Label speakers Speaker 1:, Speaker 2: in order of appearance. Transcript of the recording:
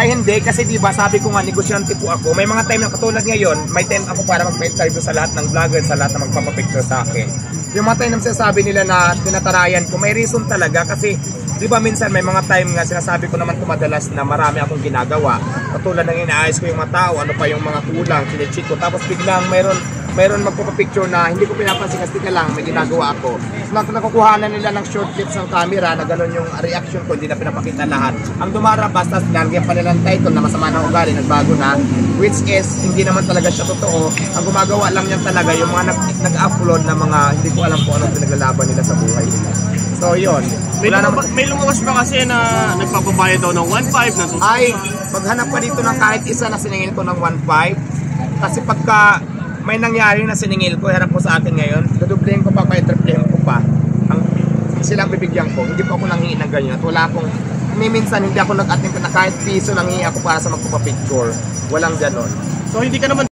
Speaker 1: Ay hindi, kasi diba sabi ko nga negosyante po ako. May mga time na katulad ngayon, may time ako para magpa-interview sa lahat ng vlogger, sa lahat na magpapapicture sa akin. Yung mga time na sinasabi nila na tinatarayan ko, may reason talaga kasi diba minsan may mga time nga sinasabi ko naman madalas na marami akong ginagawa. Katulad ng inaayos ko yung mga tao, ano pa yung mga kulang, chinecheck ko. Tapos biglang mayroon magpapapicture na hindi ko pinapansin kasi lang may ginagawa ako. So nakukuhanan nila ng short clips ng camera na gano'n yung reaction ko, hindi na pinapakita lahat. Ang dumarabas, tapos nalagyan pa nilang title na masama ng ugali, nagbago na, which is hindi naman talaga siya totoo. Ang gumagawa lang yan talaga yung mga nag-upload na mga hindi ko alam kung anong pinaglalaban nila sa buhay nila. So yun.
Speaker 2: May lumabas pa kasi na nagpapabayad daw ng 1.5 na 2.
Speaker 1: Ay, maghanap pa dito ng kahit isa na siningil ko ng 1.5. Kasi pagka may nangyari na siningil ko, harap ko sa akin ngayon, dudublihin ko pa, triplihin ko pa. Silang bibigyan ko, hindi po ako nanghingi ng ganyan. At wala akong, minsan hindi ako nag-attempt na kahit piso nanghingi ako para sa magpapapicture. Walang ganon.
Speaker 2: So hindi ka naman